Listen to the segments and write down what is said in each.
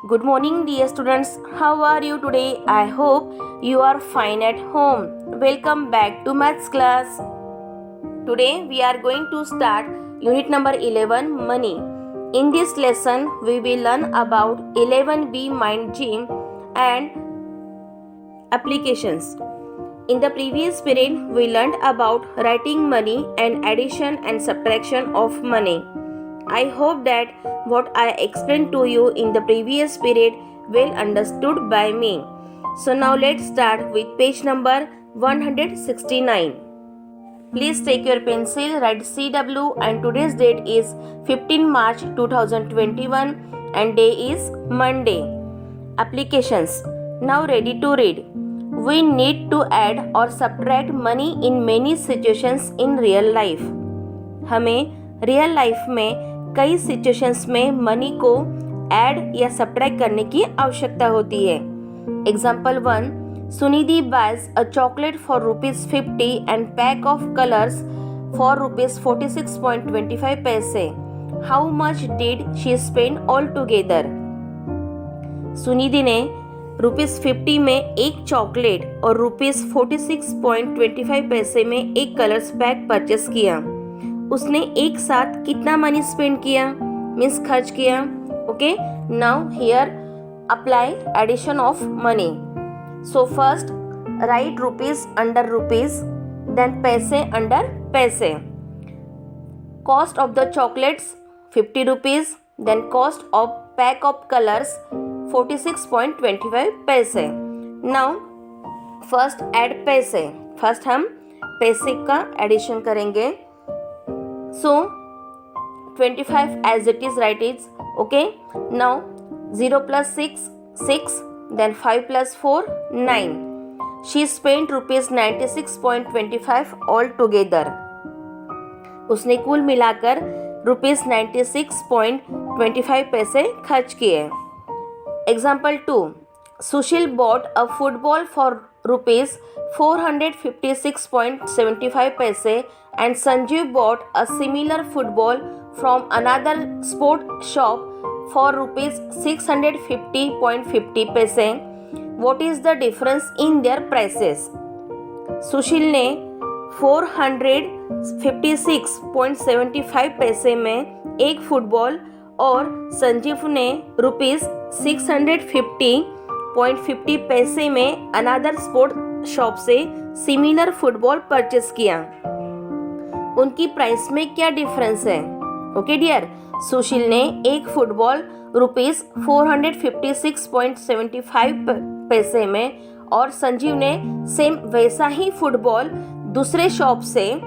Good morning, dear students. How are you today? I hope you are fine at home. Welcome back to maths class. Today we are going to start unit number 11, money. In this lesson, we will learn about 11B mind gym and applications. In the previous period, we learned about writing money and addition and subtraction of money. I hope that what I explained to you in the previous period well understood by me. So now let's start with page number 169. Please take your pencil, write CW, and today's date is 15 March 2021 and day is Monday. Applications. Now ready to read. We need to add or subtract money in many situations in real life. हमें real life में कई situations में money को add या subtract करने की आवश्यकता होती है. Example 1. Sunidhi buys a chocolate for ₹50 and pack of colors for ₹46.25 पैसे. How much did she spend altogether? Sunidhi ने ₹50 में एक चॉकलेट और ₹46.25 पैसे में एक कलर्स पैक परचेस किया. उसने एक साथ कितना मनी स्पेंड किया, मीन्स खर्च किया. Okay, now here apply addition of money. So first write rupees under rupees, then paise under paise. Cost of the chocolates 50 rupees, then cost of pack of colours 46.25 paise. Now first add paise. First हम पैसे का addition करेंगे. So 25 as it is, write it. Okay, now 0 plus 6 6, then 5 plus 4 9. She spent ₹96.25 all together. उसने कुल मिलाकर ₹96.25 पैसे खर्च किए. Example 2. Sushil bought a football for ₹456.75 पैसे and Sanjeev bought a similar football from another sport shop for ₹650.50 पैसे. What is the difference in their prices? सुशील ने 456.75 पैसे में एक फुटबॉल और संजीव ने ₹650.50 पैसे में अनादर स्पोर्ट शॉप से सिमिलर फुटबॉल परचेस किया. उनकी प्राइस में क्या डिफरेंस है? ओके डियर, सुशील ने एक फुटबॉल ₹456.75 पैसे में और संजीव ने सेम वैसा ही फुटबॉल दूसरे शॉप से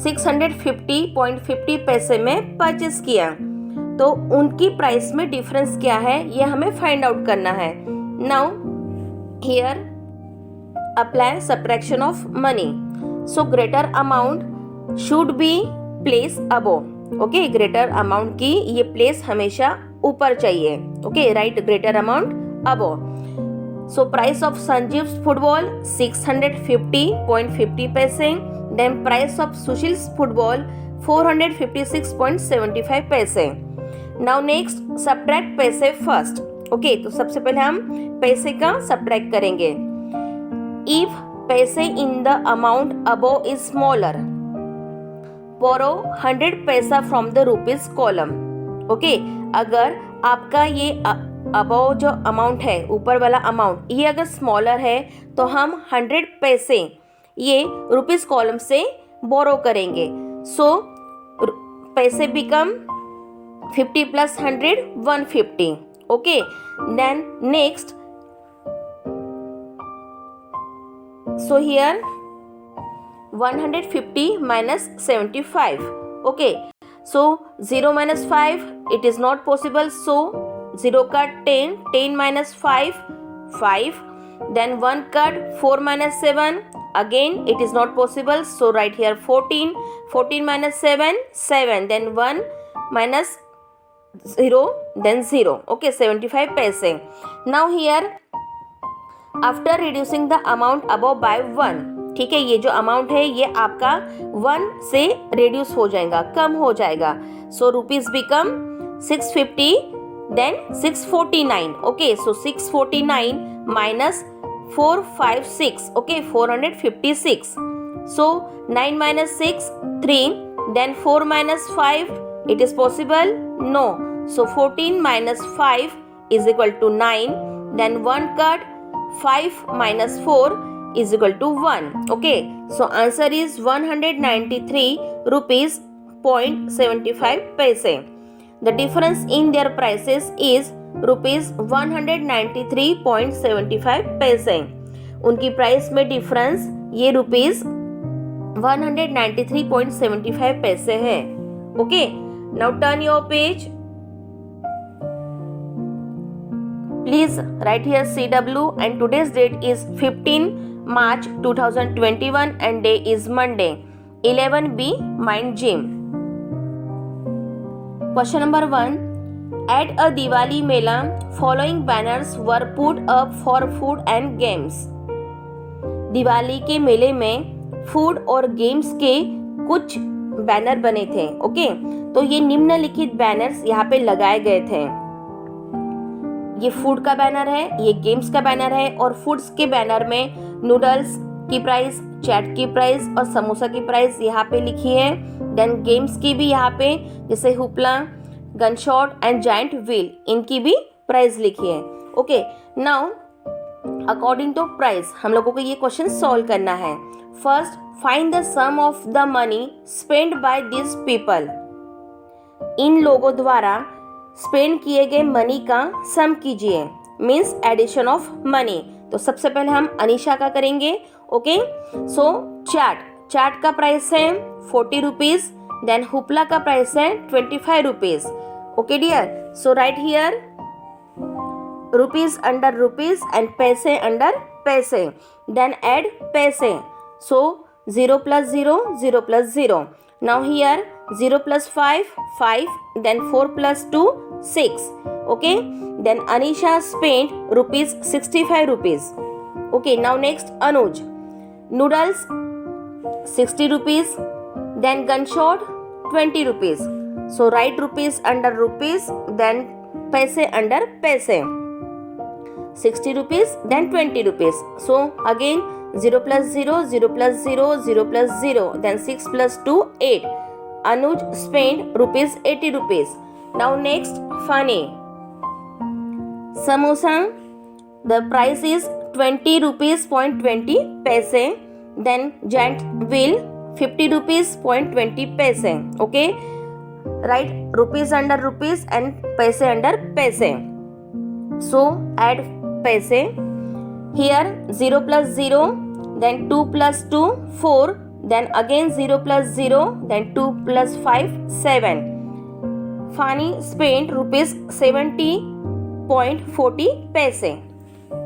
₹650.50 पैसे में परचेस किया. तो उनकी प्राइस में डिफरेंस क्या है, ये हमें फाइंड आउट करना है. Now here apply subtraction of money. So greater amount should be place above. Okay, greater amount की ये प्लेस हमेशा ऊपर चाहिए. Okay, write greater amount above. So price of Sanjeev football 650.50 paise, then price of Sushil football 456.75 paise. Now next subtract paise first. Okay, तो सबसे पहले हम पैसे का सब्ट्रैक्ट करेंगे. If paise in the amount above is smaller, borrow 100 paisa from the rupees column. Okay, अगर आपका ये अबो जो अमाउंट है, ऊपर वाला अमाउंट, ये अगर स्मॉलर है तो हम 100 पैसे ये रुपीज कॉलम से बोरो करेंगे. So paise become 50 plus 100 150. Okay, then next. So here 150 minus 75. Okay, so 0 minus 5 it is not possible, so 0 cut 10, 10 minus 5 5, then 1 cut 4 minus 7, again it is not possible, so write here 14, 14 minus 7 7, then 1 minus 0, then 0. Okay, 75 paise. Now here after reducing the amount above by 1. ठीक है, ये जो amount है ये आपका 1 से reduce हो जाएगा, कम हो जाएगा. So rupees become 650 then 649. Okay, so 649 minus 456. Okay, 456. So 9 minus 6, 3. Then 4 minus 5, it is possible? No. So 14 minus 5 is equal to 9. Then 1 cut, 5 minus 4 is equal to 1. Okay, so answer is 193 rupees 0.75 paise. The difference in their prices is rupees 193.75 पैसे. उनकी price में difference ये rupees 193.75 पैसे है. Okay, now turn your page. Please write here CW and today's date is 15 March 2021 and day is Monday. 11B Mind Gym. Question number 1. At a Diwali Mela, following banners were put up for food and games. Diwali के मेले में food और games के कुछ banner बने थे. Okay, तो ये निम्नलिखित बैनर्स यहाँ पे लगाए गए थे. ये फूड का बैनर है, ये गेम्स का बैनर है और फूड्स के बैनर में नूडल्स की प्राइस, चैट की प्राइस और समोसा की प्राइस यहाँ पे लिखी है. देन गेम्स की भी यहाँ पे जैसे hoopla, gun shot and giant wheel, इनकी भी प्राइस लिखी है. Okay, now according to price हम लोगों को ये क्वेश्चन सॉल्व करना है. First, find the sum of the money spend by this people. इन लोगों द्वारा स्पेंड किए गए मनी का सम कीजिए, मीन्स एडिशन ऑफ मनी. तो सबसे पहले हम अनीशा का करेंगे. ओके, सो चाट का प्राइस है 40 रुपीज. देन हुपला का प्राइस है 25 rupees. Okay dear, so write here rupees under rupees and paise under paise. Then add paise. So 0 plus 0, 0 plus 0. Now here 0 plus 5, 5. Then 4 plus 2, 6. Okay, then Anisha spent rupees 65 rupees. Okay, now next Anuj. Noodles 60 rupees. Then gunshot 20 rupees. So write rupees under rupees, then paise under paise. 60 rupees, then 20 rupees. So again 0 plus 0, 0 plus 0, 0 plus 0. Then 6 plus 2, 8. Anuj spent rupees 80 rupees. Now next Funny. Samosa, the price is 20 rupees 20 paise. Then giant wheel 50 rupees 20 paise. Okay, write rupees under rupees and paise under paise. So add paise. Here 0 plus 0, then 2 plus 2, 4. Then again 0 plus 0, then 2 plus 5, 7. Fani spent rupees 70.40 paise.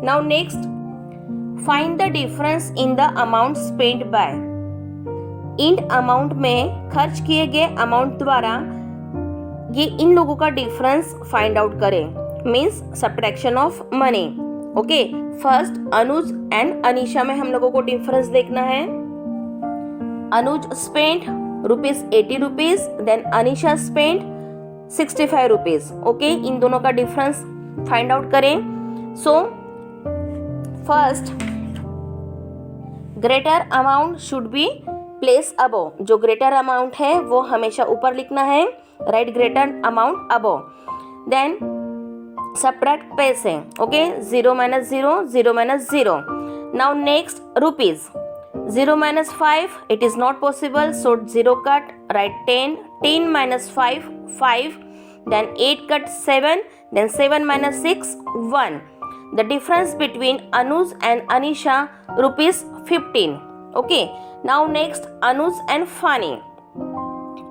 Now next, find the difference in the amount spent by. In amount में खर्च किए गए amount द्वारा ये इन लोगों का difference find out करें, means subtraction of money. Okay, first Anuj and Anisha में हम लोगों को डिफरेंस देखना है. Anuj spent rupees 80 rupees. Then Anisha spent 65 rupees. Okay, इन दोनों का डिफरेंस फाइंड आउट करें. So first, greater amount should be place above. जो ग्रेटर अमाउंट है वो हमेशा ऊपर लिखना है. Right greater amount above. Then subtract paise. Okay, 0 minus 0, 0 minus 0. Now next rupees. 0 minus 5, it is not possible, so 0 cut. Write 10. 10 minus 5, 5. Then 8 cut 7. Then 7 minus 6, 1. The difference between Anuj and Anisha rupees 15. Okay, now next Anuj and Fani.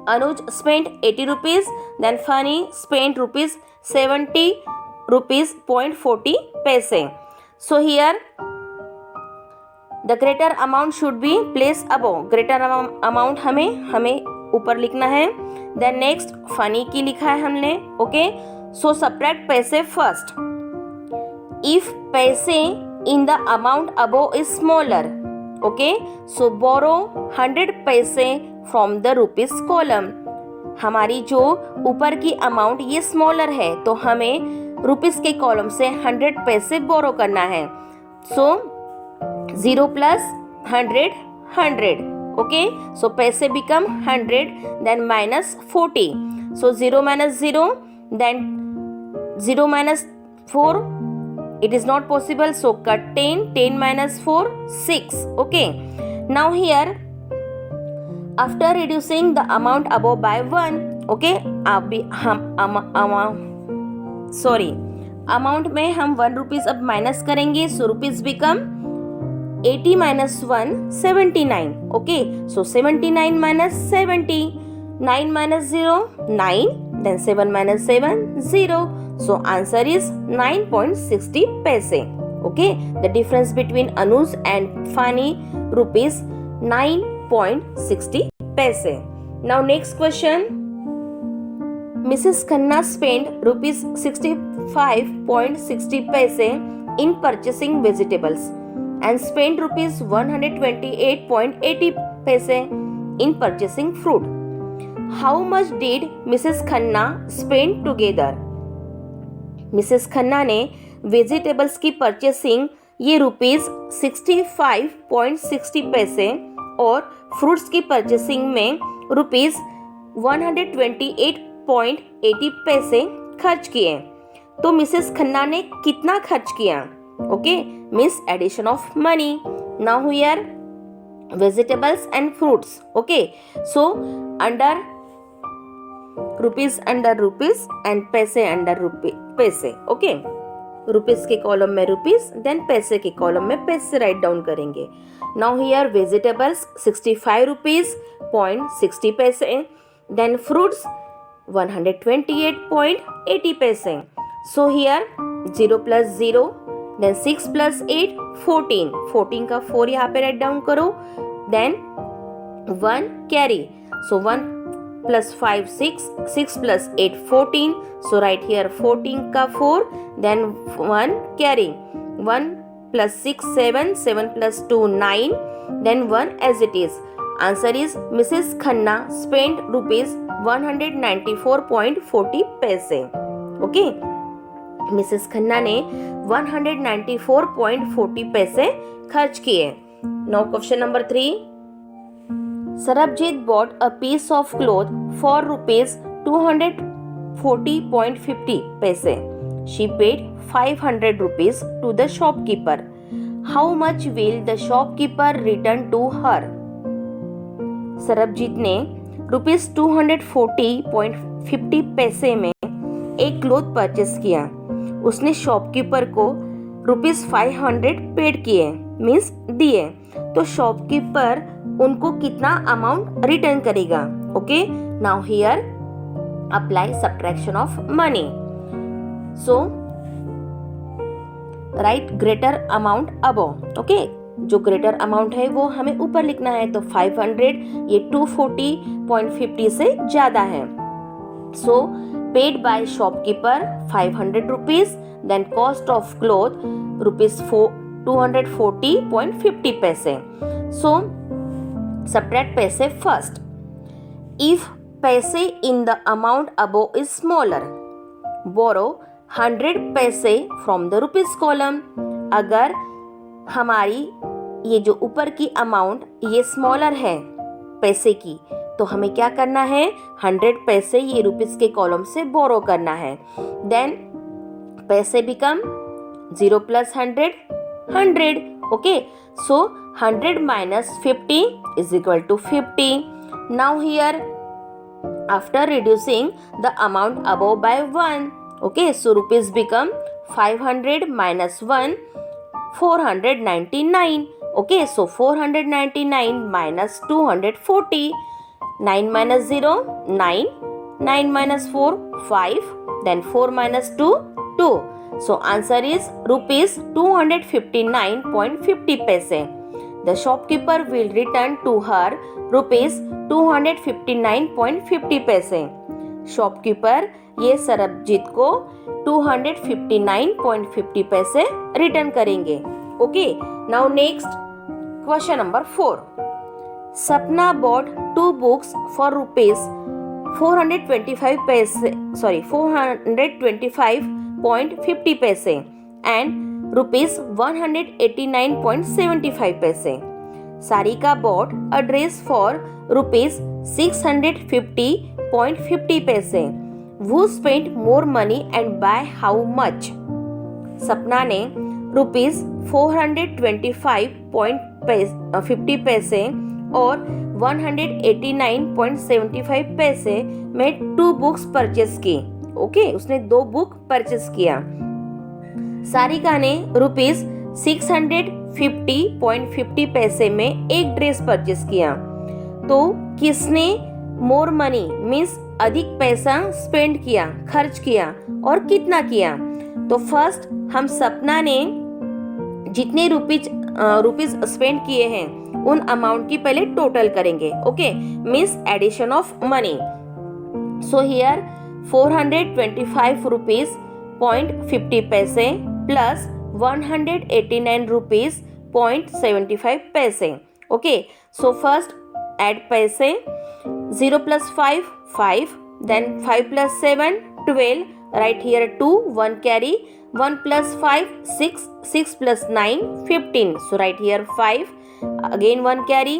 Anuj spent 80 rupees. Then Fani spent rupees 70 rupees 0.40 paise. So here the greater amount should be placed above. Greater amount हमें ऊपर लिखना है. Then next funny की लिखा है हमने. Okay, so subtract पैसे first. If पैसे in the amount above is smaller, okay, so borrow 100 पैसे from the rupees column. हमारी जो ऊपर की अमाउंट ये स्मॉलर है, तो हमें रुपीस के कॉलम से 100 पैसे बोरो करना है. सो 0 plus 100 100. Okay, so पैसे become 100, then minus 40. So 0 minus 0, then 0 minus 4, it is not possible, so cut 10. 10 minus 4, 6. Okay, now here after reducing the amount above by 1, okay, अभी हम अमाउंट में हम 1 रुपीज अब माइनस करेंगे. So rupees become 80 minus 1, 79. Okay, so 79 minus 70. 9 minus 0, 9. Then 7 minus 7, 0. So answer is 9.60 paise. Okay, the difference between Anuj and Fani, rupees 9.60 paise. Now next question. Mrs. Khanna spent rupees 65.60 paise in purchasing vegetables and spent rupees 128.80 paise in purchasing fruit. How much did Mrs. Khanna spend together? Mrs. Khanna ने vegetables की purchasing ये rupees 65.60 पैसे और fruits की purchasing में rupees 128.80 पैसे खर्च किए. तो मिसेस खन्ना ने कितना खर्च किया? Okay, means addition of money. Now here vegetables and fruits. Okay, so under rupees under rupees and पैसे under पैसे. Okay, रुपीस के कॉलम में रुपीस, देन पैसे के कॉलम में पैसे राइट डाउन करेंगे. Now here vegetables 65 rupees point 60 paise, then fruits 128.80 paise. So here 0 plus 0, then 6 plus 8, 14. 14 का 4 यहाँ पे राइट डाउन करो, then 1 carry. So 1 plus 5 6, 6 plus 8 14. So right here 14 का 4, then 1 carry. 1 plus 6 7, 7 plus 2 9, then 1 as it is. Answer is Mrs. Khanna spent rupees 194.40 पैसे. Okay, Mrs. Khanna ने 194.40 पैसे खर्च किए. Now question number 3. Sarabjit bought a piece of cloth for rupees 240.50 paise. She paid 500 rupees to the shopkeeper. How much will the shopkeeper return to her? Sarabjit ने rupees 240.50 पैसे में एक cloth purchase किया. उसने शॉपकीपर को रुपीज 500 पेड किए, means दिए. तो शॉपकीपर उनको कितना अमाउंट रिटर्न करेगा? Okay, now here apply subtraction of money. So right greater amount above. Okay, जो ग्रेटर अमाउंट है वो हमें ऊपर लिखना है. तो 500 ये 240.50 से ज्यादा है. So paid by shopkeeper 500 rupees, then cost of cloth rupees 240.50 paise. So subtract paise first. If paise in the amount above is smaller, borrow 100 paise from the rupees column. अगर हमारी ये जो ऊपर की अमाउंट ये स्मॉलर है पैसे की, तो हमें क्या करना है? 100 पैसे ये रुपीस के कॉलम से बोरो करना है. देन पैसे become 0 plus 100 100. Okay, so 100 minus 50 is equal to 50. Now here after reducing the amount above by 1, okay, so rupees become 500 minus 1, 499. Okay, so 499 minus 240. 9 minus 0, 9. 9 minus 4, 5. Then 4 minus 2, 2. So answer is rupees 259.50 paise. The shopkeeper will return to her rupees 259.50 paise. Shopkeeper ये सरबजीत को 259.50 पैसे return करेंगे. Okay, now next question number 4. सपना bought 2 books for rupees 425 पैसे, sorry 425.50 पैसे and rupees 189.75 पैसे. Sarika bought a dress for rupees 650.50 पैसे. Who spent more money and by how much? सपना ने रुपीज़ 425.50 पैसे और 189.75 पैसे में 2 बुक्स परचेस की. ओके, उसने 2 बुक परचेस किया. सारिका ने रुपीज़ 650.50 पैसे में एक ड्रेस परचेस किया. तो किसने मोर मनी मीन्स अधिक पैसा स्पेंड किया, खर्च किया, और कितना किया? तो फर्स्ट हम सपना ने जितने रुपीज स्पेंड किए हैं उन अमाउंट की पहले टोटल करेंगे. Okay, means addition of money. So here 425 rupees 50 paise plus 189 rupees 75 पैसे. ओके, सो फर्स्ट एड पैसे. 0 plus 5, 5, then 5 plus 7, 12, write here 2, 1 carry, 1 plus 5, 6, 6 plus 9, 15, so write here 5, again 1 carry,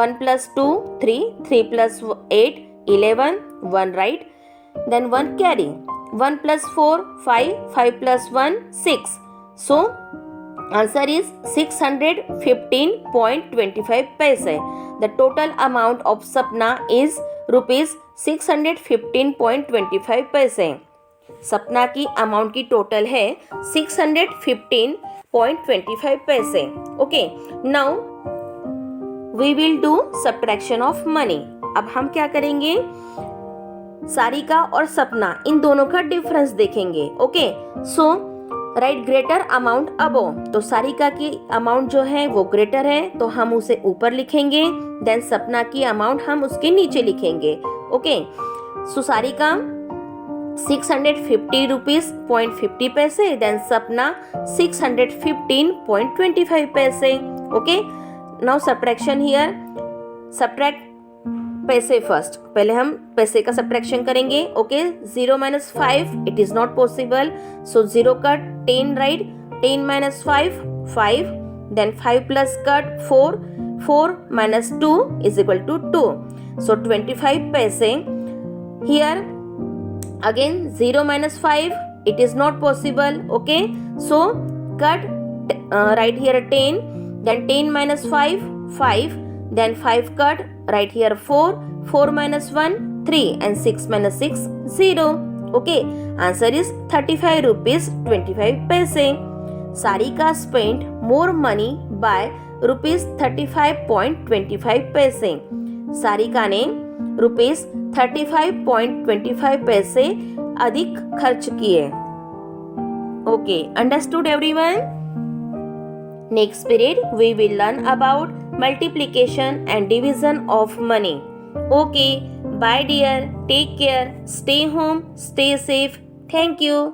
1 plus 2, 3, 3 plus 8, 11, 1 write, then 1 carry, 1 plus 4, 5, 5 plus 1, 6, so answer is 615.25 paise. The total amount of Sapna is rupees 615.25 पैसे. सपना की amount की total है 615.25 paise. Okay, now we will do subtraction of money. अब हम क्या करेंगे? सारिका और सपना इन दोनों का डिफरेंस देखेंगे. ओके, सो राइट ग्रेटर अमाउंट अबव. तो सारिका की अमाउंट जो है वो ग्रेटर है तो हम उसे ऊपर लिखेंगे. देन सपना की अमाउंट हम उसके नीचे लिखेंगे. ओके, सो सारिका 650 रुपीज 50 पैसे, then Sapna 615.25 paise. Okay, now subtraction here. Subtract paise first. पहले हम पैसे का सब्ट्रैक्शन करेंगे. Okay, 0 minus 5 it is not possible, so 0 cut 10 write. 10 minus 5 5, then 5 plus cut 4, 4 minus 2 is equal to 2, so 25 पैसे. Here again 0 minus 5 it is not possible. Okay, so cut right here 10, then 10 minus 5 5, then 5 cut right here 4, 4 minus 1 3, and 6 minus 6 0. Okay, answer is 35 rupees 25 paise. Sarika spent more money by rupees 35.25 पैसे. सारिका ने rupees 35.25 पैसे अधिक खर्च किए. Okay, understood everyone? Next period we will learn about multiplication and division of money. Okay, bye dear, take care, stay home, stay safe. Thank you.